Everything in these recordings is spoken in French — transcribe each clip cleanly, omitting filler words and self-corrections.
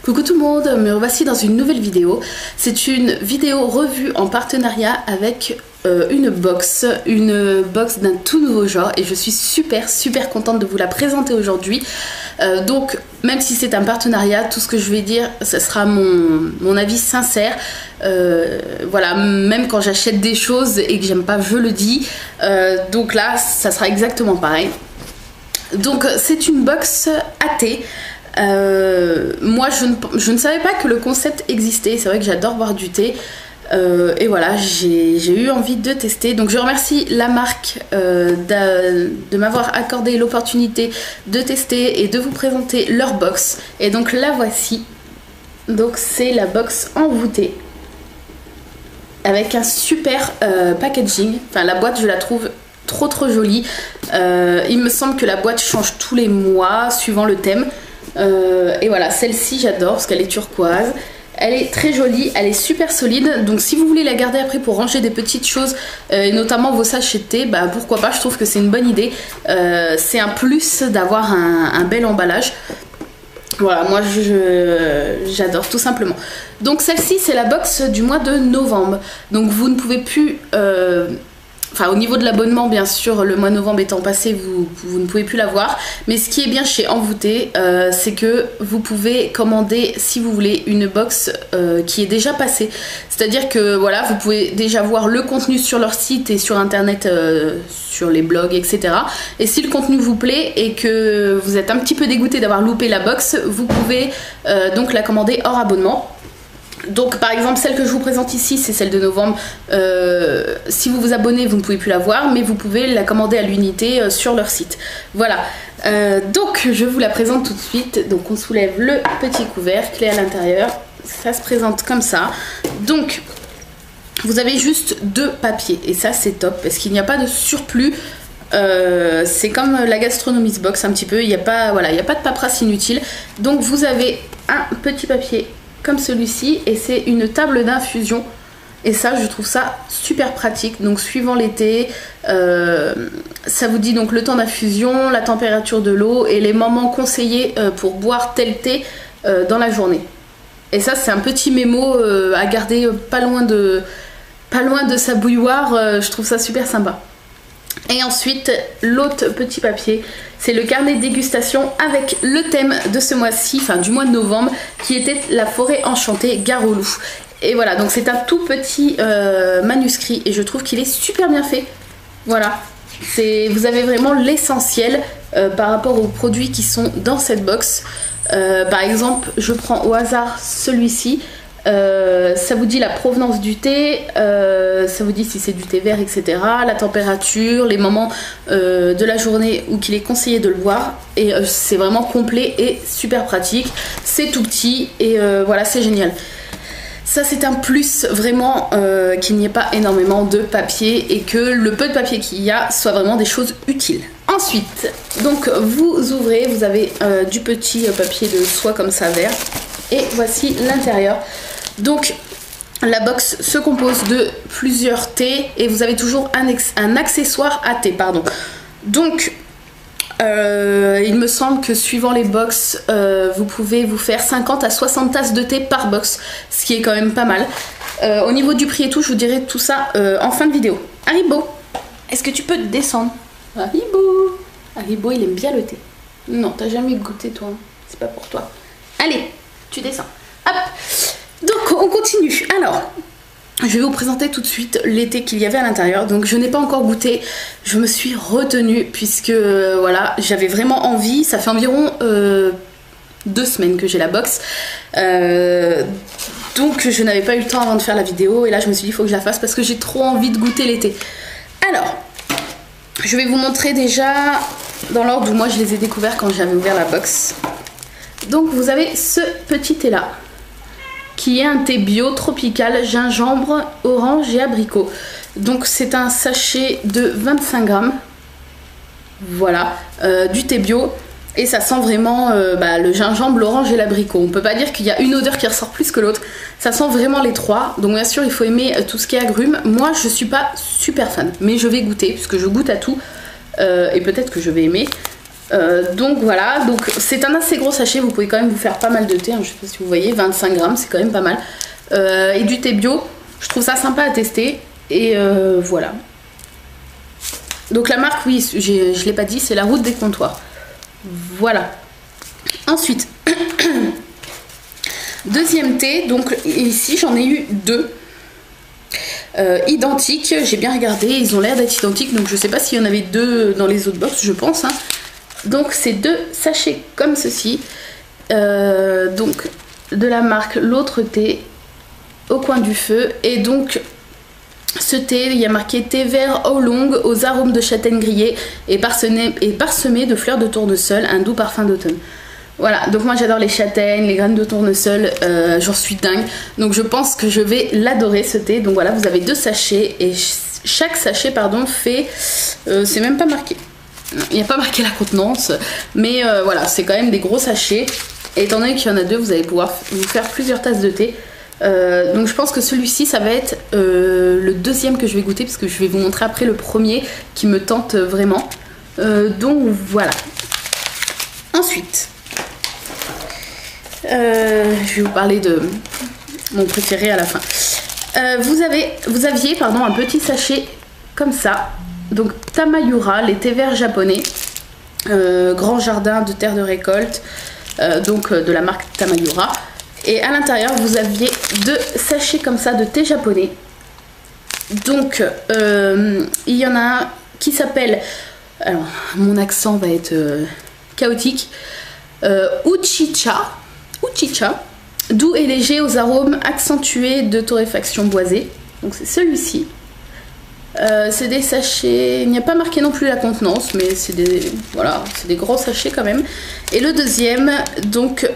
Coucou tout le monde, me revoici dans une nouvelle vidéo. C'est une vidéo revue en partenariat avec une box d'un tout nouveau genre et je suis super contente de vous la présenter aujourd'hui. Donc même si c'est un partenariat, tout ce que je vais dire, ce sera mon avis sincère. Voilà, même quand j'achète des choses et que j'aime pas, je le dis. Donc là, ça sera exactement pareil. Donc c'est une box à thé. Moi je ne savais pas que le concept existait. C'est vrai que j'adore boire du thé et voilà, j'ai eu envie de tester. Donc je remercie la marque de m'avoir accordé l'opportunité de tester et de vous présenter leur box. Et donc la voici. Donc c'est la box envoûtée avec un super packaging. Enfin la boîte, je la trouve trop jolie. Il me semble que la boîte change tous les mois suivant le thème. Et voilà, celle-ci j'adore parce qu'elle est turquoise, elle est très jolie, elle est super solide. Donc si vous voulez la garder après pour ranger des petites choses et notamment vos sachets de thé, bah pourquoi pas, je trouve que c'est une bonne idée. C'est un plus d'avoir un bel emballage. Voilà, moi j'adore tout simplement. Donc celle-ci c'est la box du mois de novembre. Donc vous ne pouvez plus... Enfin, au niveau de l'abonnement, bien sûr, le mois de novembre étant passé, vous ne pouvez plus l'avoir. Mais ce qui est bien chez Envoûté, c'est que vous pouvez commander, si vous voulez, une box qui est déjà passée. C'est-à-dire que voilà, vous pouvez déjà voir le contenu sur leur site et sur internet, sur les blogs, etc. Et si le contenu vous plaît et que vous êtes un petit peu dégoûté d'avoir loupé la box, vous pouvez donc la commander hors abonnement. Donc par exemple celle que je vous présente ici, c'est celle de novembre. Si vous vous abonnez, vous ne pouvez plus la voir, mais vous pouvez la commander à l'unité sur leur site. Voilà, donc je vous la présente tout de suite. Donc on soulève le petit couvercle et à l'intérieur ça se présente comme ça. Donc vous avez juste deux papiers et ça c'est top parce qu'il n'y a pas de surplus. C'est comme la Gastronomist Box un petit peu, il n'y a pas, voilà, il n'y a pas de paperasse inutile. Donc vous avez un petit papier comme celui-ci et c'est une table d'infusion et ça je trouve ça super pratique. Donc suivant l'été, ça vous dit donc le temps d'infusion, la température de l'eau et les moments conseillés pour boire tel thé dans la journée. Et ça c'est un petit mémo à garder pas loin de sa bouilloire. Je trouve ça super sympa. Et ensuite l'autre petit papier, c'est le carnet de dégustation avec le thème de ce mois-ci, enfin du mois de novembre, qui était la forêt enchantée Gare aux Loups. Et voilà, donc c'est un tout petit manuscrit et je trouve qu'il est super bien fait. Voilà, vous avez vraiment l'essentiel par rapport aux produits qui sont dans cette box. Par exemple, je prends au hasard celui-ci. Ça vous dit la provenance du thé, ça vous dit si c'est du thé vert, etc. La température, les moments de la journée où qu'il est conseillé de le boire. Et c'est vraiment complet et super pratique. C'est tout petit et voilà, c'est génial. Ça c'est un plus vraiment qu'il n'y ait pas énormément de papier et que le peu de papier qu'il y a soit vraiment des choses utiles. Ensuite, donc vous ouvrez, vous avez du petit papier de soie comme ça vert. Et voici l'intérieur. Donc la box se compose de plusieurs thés et vous avez toujours un accessoire à thé, pardon. Donc il me semble que suivant les box, vous pouvez vous faire 50 à 60 tasses de thé par box, ce qui est quand même pas mal. Au niveau du prix et tout, je vous dirai tout ça en fin de vidéo. Haribo, est-ce que tu peux te descendre? Haribo, il aime bien le thé. Non, t'as jamais goûté toi, c'est pas pour toi. Allez, tu descends. Hop. Donc on continue. Alors, je vais vous présenter tout de suite les thés qu'il y avait à l'intérieur. Donc je n'ai pas encore goûté. Je me suis retenue puisque voilà, j'avais vraiment envie. Ça fait environ 2 semaines que j'ai la box. Donc je n'avais pas eu le temps avant de faire la vidéo. Et là je me suis dit il faut que je la fasse parce que j'ai trop envie de goûter les thés. Alors, je vais vous montrer déjà dans l'ordre où moi je les ai découverts quand j'avais ouvert la box. Donc vous avez ce petit thé là qui est un thé bio tropical gingembre, orange et abricot. Donc c'est un sachet de 25 grammes. Voilà, du thé bio. Et ça sent vraiment le gingembre, l'orange et l'abricot. On peut pas dire qu'il y a une odeur qui ressort plus que l'autre. Ça sent vraiment les trois. Donc bien sûr il faut aimer tout ce qui est agrumes. Moi je suis pas super fan, mais je vais goûter puisque je goûte à tout. Et peut-être que je vais aimer. Donc voilà, donc c'est un assez gros sachet, vous pouvez quand même vous faire pas mal de thé, hein, je sais pas si vous voyez, 25 grammes, c'est quand même pas mal. Et du thé bio, je trouve ça sympa à tester, et voilà. Donc la marque, oui, je l'ai pas dit, c'est la Route des Comptoirs. Voilà. Ensuite, deuxième thé, donc ici j'en ai eu deux. Identiques, j'ai bien regardé, ils ont l'air d'être identiques, donc je sais pas s'il y en avait deux dans les autres box, je pense, hein. Donc c'est deux sachets comme ceci, donc de la marque L'Autre Thé, Au Coin du Feu, et donc ce thé, il y a marqué thé vert oolong aux arômes de châtaigne grillée et parsemé de fleurs de tournesol, un doux parfum d'automne. Voilà, donc moi j'adore les châtaignes, les graines de tournesol, j'en suis dingue. Donc je pense que je vais l'adorer ce thé. Donc voilà, vous avez deux sachets et chaque sachet, pardon, fait... c'est même pas marqué. Il n'y a pas marqué la contenance, mais voilà, c'est quand même des gros sachets. Et étant donné qu'il y en a deux, vous allez pouvoir vous faire plusieurs tasses de thé. Donc je pense que celui-ci, ça va être le deuxième que je vais goûter, parce que je vais vous montrer après le premier qui me tente vraiment. Donc voilà. Ensuite... je vais vous parler de mon préféré à la fin. Vous aviez un petit sachet comme ça. Donc Tamayura, les thés verts japonais. Grand jardin de terre de récolte. De la marque Tamayura. Et à l'intérieur, vous aviez deux sachets comme ça de thé japonais. Donc il y en a un qui s'appelle... Alors, mon accent va être chaotique. Uchicha, doux et léger aux arômes accentués de torréfaction boisée. Donc c'est celui-ci. C'est des sachets, il n'y a pas marqué non plus la contenance, mais c'est des, voilà, c'est des gros sachets quand même. Et le deuxième, donc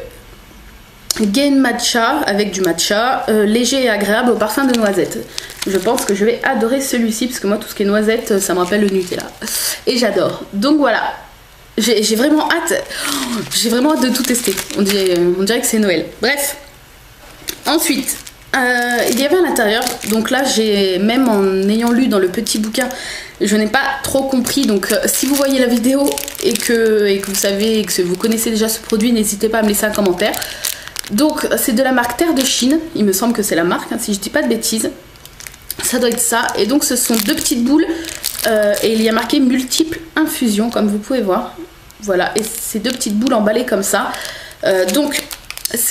Gain Matcha avec du matcha, léger et agréable au parfum de noisette. Je pense que je vais adorer celui-ci, parce que moi tout ce qui est noisette, ça me rappelle le Nutella. Et j'adore. Donc voilà. J'ai vraiment hâte de tout tester. On dirait que c'est Noël. Bref. Ensuite, il y avait à l'intérieur, donc là j'ai, même en ayant lu dans le petit bouquin, je n'ai pas trop compris. Donc si vous voyez la vidéo et que vous savez, et que vous connaissez déjà ce produit, n'hésitez pas à me laisser un commentaire. Donc c'est de la marque Terre de Chine, il me semble que c'est la marque, hein, si je dis pas de bêtises. Ça doit être ça. Et donc ce sont deux petites boules. Et il y a marqué multiples infusions, comme vous pouvez voir. Voilà, et ces deux petites boules emballées comme ça. Donc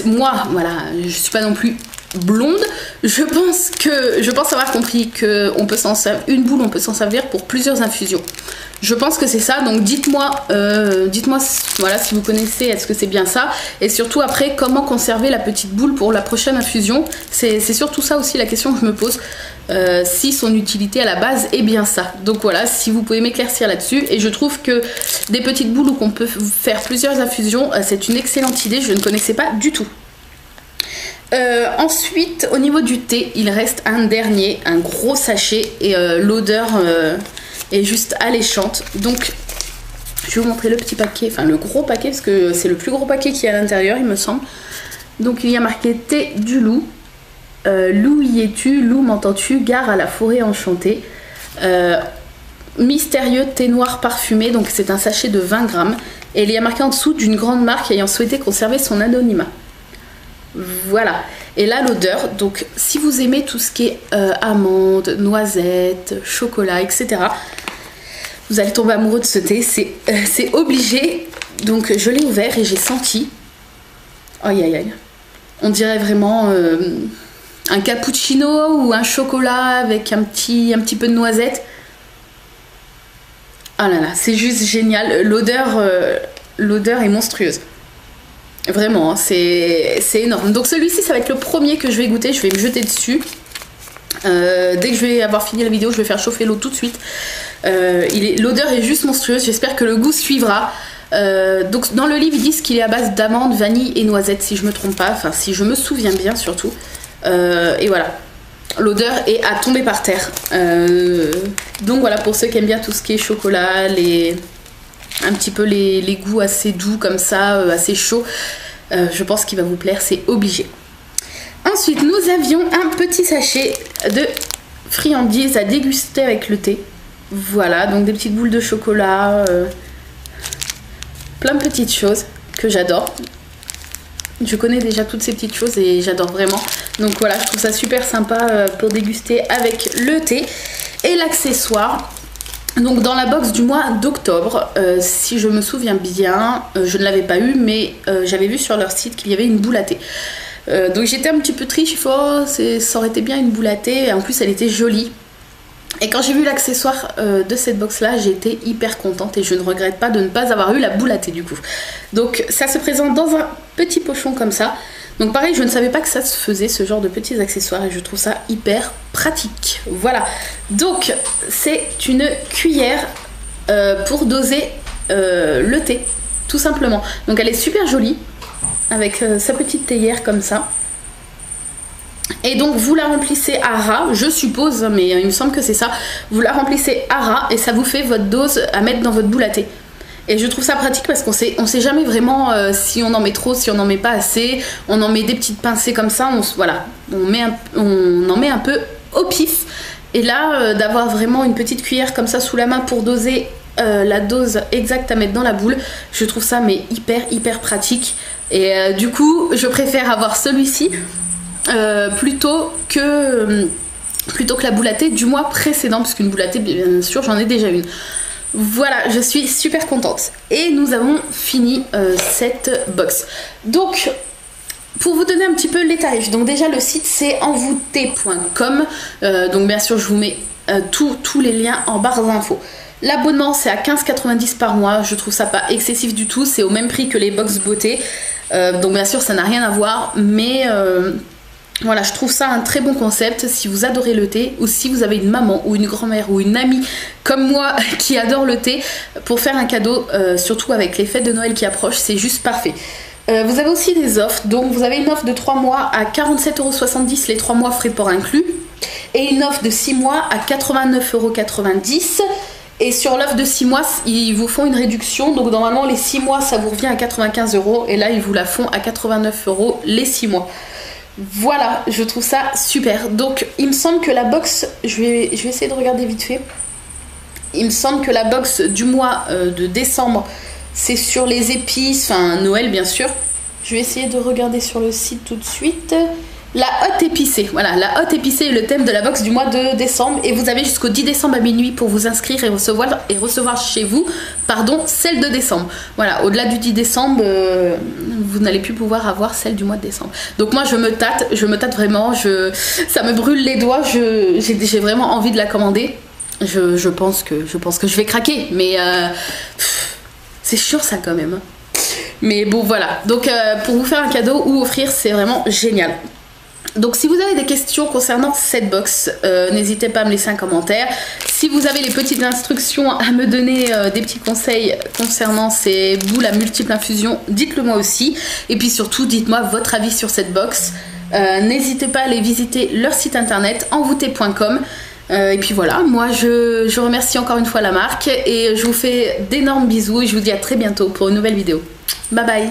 moi, voilà, je suis pas non plus blonde. Je pense avoir compris que on peut s'en servir, une boule, on peut s'en servir pour plusieurs infusions. Je pense que c'est ça. Donc dites-moi voilà, si vous connaissez, est-ce que c'est bien ça, et surtout après comment conserver la petite boule pour la prochaine infusion. C'est surtout ça aussi la question que je me pose. Si son utilité à la base est bien ça. Donc voilà, si vous pouvez m'éclaircir là-dessus. Et je trouve que des petites boules où on peut faire plusieurs infusions, c'est une excellente idée. Je ne connaissais pas du tout. Ensuite, au niveau du thé, il reste un dernier, un gros sachet, et l'odeur est juste alléchante. Donc je vais vous montrer le petit paquet, enfin le gros paquet, parce que c'est le plus gros paquet qui est à l'intérieur, il me semble. Donc il y a marqué thé du loup. Loup y es-tu, loup m'entends-tu, gare à la forêt enchantée. Mystérieux thé noir parfumé, donc c'est un sachet de 20 grammes. Et il y a marqué en dessous d'une grande marque ayant souhaité conserver son anonymat. Voilà. Et là l'odeur, donc si vous aimez tout ce qui est amandes, noisettes, chocolat, etc., vous allez tomber amoureux de ce thé, c'est obligé. Donc je l'ai ouvert et j'ai senti, aïe aïe aïe, on dirait vraiment un cappuccino ou un chocolat avec un petit peu de noisette. Ah là là, c'est juste génial. L'odeur est monstrueuse. Vraiment, hein, c'est énorme. Donc celui-ci, ça va être le premier que je vais goûter. Je vais me jeter dessus. Dès que je vais avoir fini la vidéo, je vais faire chauffer l'eau tout de suite. L'odeur est juste monstrueuse. J'espère que le goût suivra. Donc dans le livre, ils disent qu'il est à base d'amandes, vanille et noisettes, si je me trompe pas. Enfin, si je me souviens bien surtout. Et voilà. L'odeur est à tomber par terre. Donc voilà, pour ceux qui aiment bien tout ce qui est chocolat, un petit peu les goûts assez doux comme ça, assez chauds, je pense qu'il va vous plaire, c'est obligé. Ensuite, nous avions un petit sachet de friandises à déguster avec le thé. Voilà, donc des petites boules de chocolat. plein de petites choses que j'adore. Je connais déjà toutes ces petites choses et j'adore vraiment. Donc voilà, je trouve ça super sympa pour déguster avec le thé. Et l'accessoire, donc dans la box du mois d'octobre, si je me souviens bien, je ne l'avais pas eu, mais j'avais vu sur leur site qu'il y avait une boule à thé. Donc j'étais un petit peu triste, je me suis dit, oh, ça aurait été bien une boule à thé, et en plus elle était jolie. Et quand j'ai vu l'accessoire de cette box là, j'ai été hyper contente et je ne regrette pas de ne pas avoir eu la boule à thé du coup. Donc ça se présente dans un petit pochon comme ça. Donc pareil, je ne savais pas que ça se faisait, ce genre de petits accessoires, et je trouve ça hyper pratique. Voilà, donc c'est une cuillère pour doser le thé, tout simplement. Donc elle est super jolie, avec sa petite théière comme ça. Et donc vous la remplissez à ras, je suppose, mais il me semble que c'est ça. Vous la remplissez à ras et ça vous fait votre dose à mettre dans votre boule à thé. Et je trouve ça pratique parce qu'on sait jamais vraiment si on en met trop, si on en met pas assez. On en met des petites pincées comme ça, voilà, on en met un peu au pif. Et là, d'avoir vraiment une petite cuillère comme ça sous la main pour doser la dose exacte à mettre dans la boule, je trouve ça mais hyper pratique. Et du coup, je préfère avoir celui-ci plutôt que la boule à thé du mois précédent, parce qu'une boule à thé, bien sûr, j'en ai déjà une. Voilà, je suis super contente. Et nous avons fini cette box. Donc, pour vous donner un petit peu les tarifs, donc déjà le site c'est envoûté.com. Donc bien sûr, je vous mets tous les liens en barre d'infos. L'abonnement c'est à 15,90 par mois. Je trouve ça pas excessif du tout. C'est au même prix que les box beauté. Donc bien sûr, ça n'a rien à voir, mais voilà, je trouve ça un très bon concept si vous adorez le thé, ou si vous avez une maman ou une grand-mère ou une amie comme moi qui adore le thé, pour faire un cadeau, surtout avec les fêtes de Noël qui approchent, c'est juste parfait. Vous avez aussi des offres, donc vous avez une offre de 3 mois à 47,70 €, les 3 mois frais port inclus, et une offre de 6 mois à 89,90 €. Et sur l'offre de 6 mois, ils vous font une réduction, donc normalement les 6 mois ça vous revient à 95 €, et là ils vous la font à 89 € les 6 mois. Voilà, je trouve ça super. Donc il me semble que la box, je vais essayer de regarder vite fait. Il me semble que la box du mois de décembre, c'est sur les épices, enfin Noël bien sûr. Je vais essayer de regarder sur le site tout de suite. La hotte épicée, voilà, la hotte épicée est le thème de la box du mois de décembre, et vous avez jusqu'au 10 décembre à minuit pour vous inscrire et recevoir chez vous, celle de décembre. Voilà, au-delà du 10 décembre, vous n'allez plus pouvoir avoir celle du mois de décembre. Donc moi je me tâte vraiment, ça me brûle les doigts, j'ai vraiment envie de la commander. Je pense que je vais craquer, mais c'est chiant ça quand même. Mais bon voilà, donc pour vous faire un cadeau ou offrir, c'est vraiment génial. Donc si vous avez des questions concernant cette box, n'hésitez pas à me laisser un commentaire. Si vous avez les petites instructions à me donner, des petits conseils concernant ces boules à multiples infusions, dites-le moi aussi. Et puis surtout, dites-moi votre avis sur cette box. N'hésitez pas à aller visiter leur site internet envoûté.com. Et puis voilà, moi je remercie encore une fois la marque, et je vous fais d'énormes bisous et je vous dis à très bientôt pour une nouvelle vidéo. Bye bye.